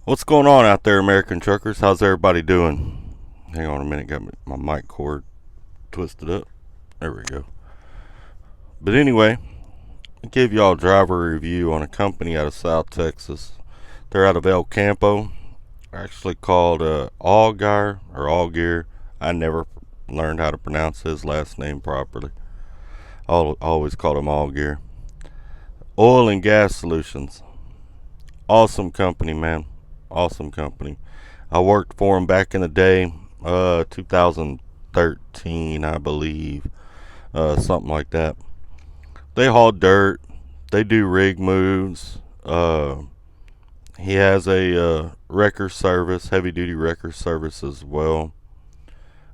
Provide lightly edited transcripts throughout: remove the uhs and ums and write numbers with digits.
What's going on out there, American truckers? How's everybody doing? Hang on a minute, got my mic cord twisted up. There we go. But anyway, I gave y'all a driver review on a company out of South Texas. They're out of El Campo. Actually called Allgayer or Allgear. I never learned how to pronounce his last name properly. I always called him Allgear. Oil and gas solutions. Awesome company, man. Awesome company. I worked for them back in the day, 2013, I believe, something like that. They haul dirt. They do rig moves. He has a wrecker service, heavy duty wrecker service as well.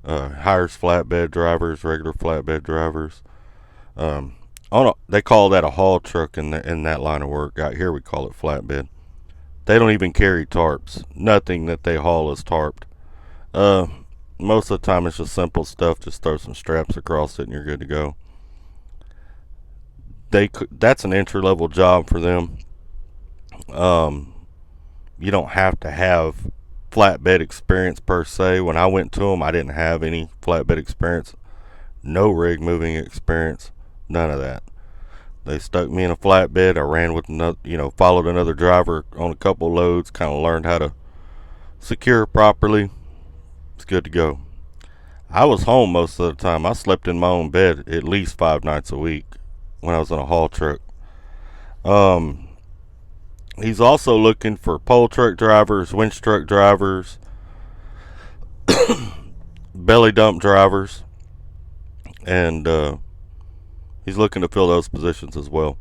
Hires flatbed drivers, regular flatbed drivers. They call that a haul truck in that line of work. Out here we call it flatbed. They don't even carry tarps. Nothing that they haul is tarped. Most of the time it's just simple stuff. Just throw some straps across it and you're good to go. That's an entry level job for them. You don't have to have flatbed experience per se. When I went to them, I didn't have any flatbed experience. No rig moving experience. None of that. They stuck me in a flatbed. I ran with another, followed another driver on a couple loads, kind of learned how to secure properly. It's good to go. I was home most of the time. I slept in my own bed at least 5 nights a week when I was in a haul truck. He's also looking for pole truck drivers, winch truck drivers, belly dump drivers, and he's looking to fill those positions as well.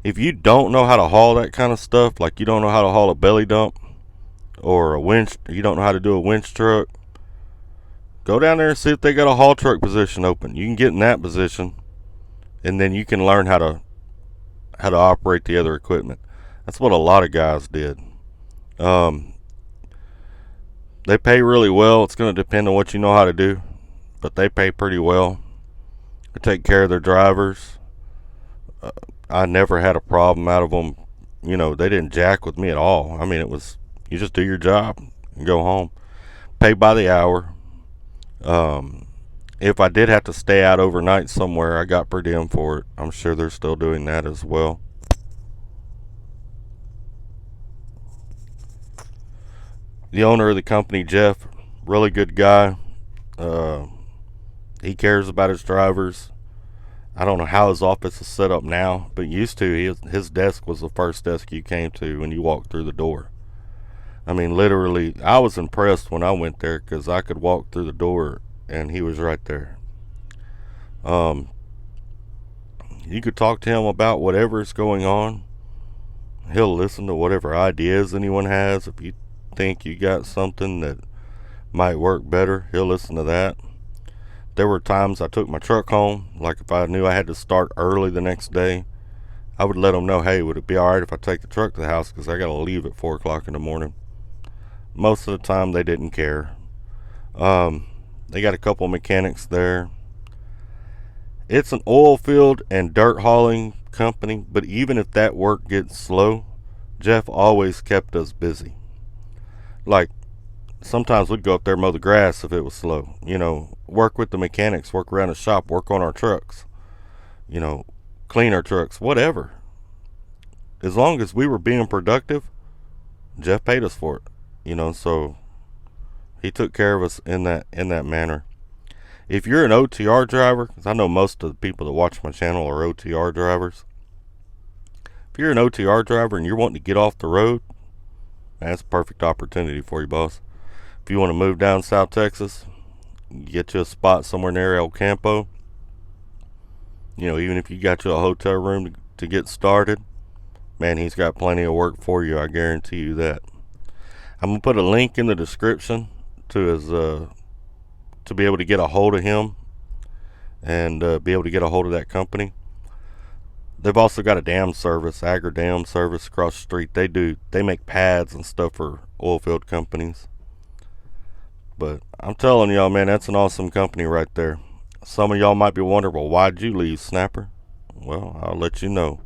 If you don't know how to haul that kind of stuff, like you don't know how to haul a belly dump or a winch, you don't know how to do a winch truck, go down there and see if they got a haul truck position open. You can get in that position, and then you can learn how to operate the other equipment. That's what a lot of guys did. They pay really well. It's going to depend on what you know how to do, but they pay pretty well. They take care of their drivers. I never had a problem out of them. They didn't jack with me at all. I mean, it was, you just do your job and go home. Pay by the hour. If I did have to stay out overnight somewhere, I got per diem for it. I'm sure they're still doing that as well. The owner of the company, Jeff, really good guy. He cares about his drivers. I don't know how his office is set up now, but used to, his desk was the first desk you came to when you walked through the door. I mean, literally, I was impressed when I went there because I could walk through the door and he was right there. You could talk to him about whatever is going on. He'll listen to whatever ideas anyone has. If you think you got something that might work better, he'll listen to that. There were times I took my truck home, like if I knew I had to start early the next day, I would let them know, hey, would it be alright if I take the truck to the house because I gotta leave at 4 o'clock in the morning. Most of the time they didn't care. They got a couple mechanics there. It's an oil field and dirt hauling company, but even if that work gets slow, Jeff always kept us busy. Like, sometimes we'd go up there mow the grass if it was slow. Work with the mechanics, work around the shop, work on our trucks. Clean our trucks, whatever. As long as we were being productive, Jeff paid us for it. So he took care of us in that manner. If you're an OTR driver, because I know most of the people that watch my channel are OTR drivers. If you're an OTR driver and you're wanting to get off the road, that's a perfect opportunity for you, boss. If you want to move down South Texas, get you a spot somewhere near El Campo. Even if you got you a hotel room to get started, man, he's got plenty of work for you. I guarantee you that. I'm gonna put a link in the description to his to be able to get a hold of him and be able to get a hold of that company. They've also got a dam service, Agri Dam service across the street. They make pads and stuff for oil field companies. But I'm telling y'all, man, that's an awesome company right there. Some of y'all might be wondering, well, why'd you leave, Snapper? Well, I'll let you know.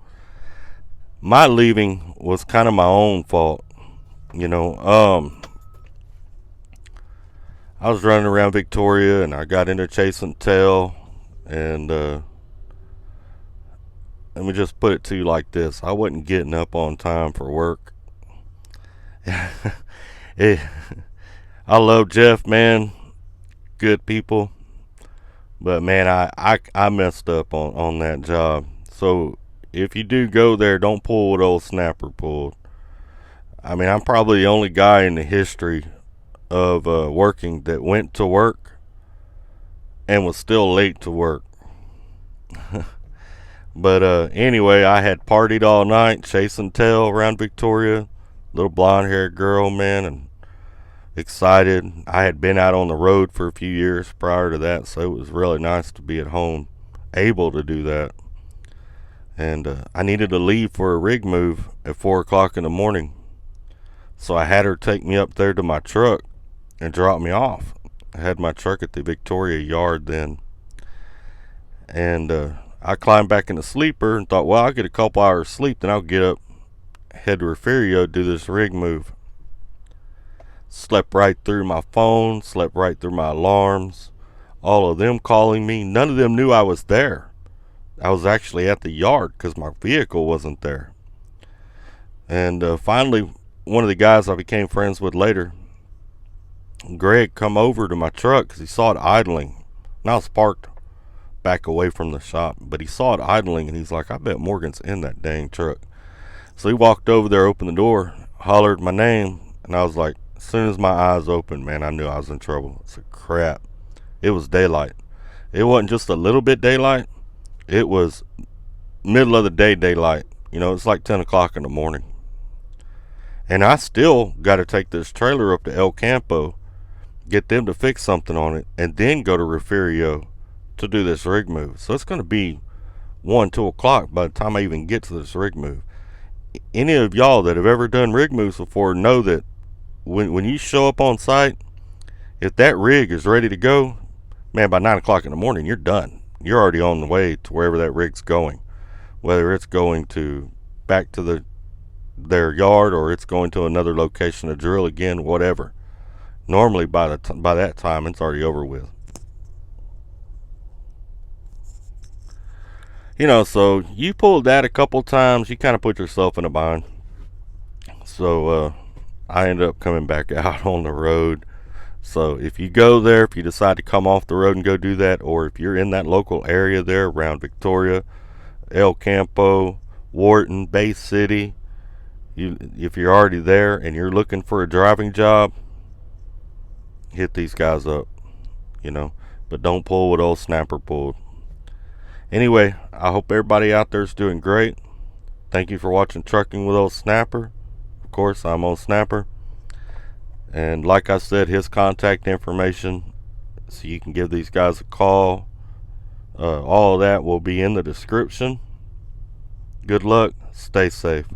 My leaving was kind of my own fault. You know, I was running around Victoria and I got into chasing tail, and let me just put it to you like this: I wasn't getting up on time for work. Eh, I love Jeff, man. Good people. But man, I messed up on that job. So if you do go there, don't pull what old Snapper pulled. I mean, I'm probably the only guy in the history of working that went to work and was still late to work. But anyway, I had partied all night, chasing tail around Victoria. Little blonde haired girl, man, and excited. I had been out on the road for a few years prior to that, so it was really nice to be at home, able to do that. And I needed to leave for a rig move at 4 o'clock in the morning. So I had her take me up there to my truck and drop me off. I had my truck at the Victoria yard then. And I climbed back in the sleeper and thought, well, I'll get a couple hours sleep, then I'll get up, head to Refugio, do this rig move. Slept right through my phone, slept right through my alarms, all of them calling me. None of them knew I was there. I was actually at the yard because my vehicle wasn't there. And finally, one of the guys I became friends with later, Greg, come over to my truck because he saw it idling. And I was parked back away from the shop, but he saw it idling and he's like, I bet Morgan's in that dang truck. So he walked over there, opened the door, hollered my name, and I was like, as soon as my eyes opened, man, I knew I was in trouble. It's a crap. It was daylight. It wasn't just a little bit daylight. It was middle of the day daylight. You know, it's like 10 o'clock in the morning. And I still got to take this trailer up to El Campo, get them to fix something on it, and then go to Refugio to do this rig move. So it's going to be 1, 2 o'clock by the time I even get to this rig move. Any of y'all that have ever done rig moves before know that when you show up on site, if that rig is ready to go, man, by 9 o'clock in the morning, you're done. You're already on the way to wherever that rig's going. Whether it's going to back to their yard or it's going to another location to drill again, whatever. Normally by that time, it's already over with. You know, so you pulled that a couple times, you kind of put yourself in a bind. So I ended up coming back out on the road. So if you go there, if you decide to come off the road and go do that, or if you're in that local area there around Victoria, El Campo, Wharton, Bay City, if you're already there and you're looking for a driving job, hit these guys up, you know, but don't pull what old Snapper pulled. Anyway, I hope everybody out there is doing great. Thank you for watching Trucking with Old Snapper. Of course, I'm Old Snapper. And like I said, his contact information, so you can give these guys a call. All of that will be in the description. Good luck. Stay safe.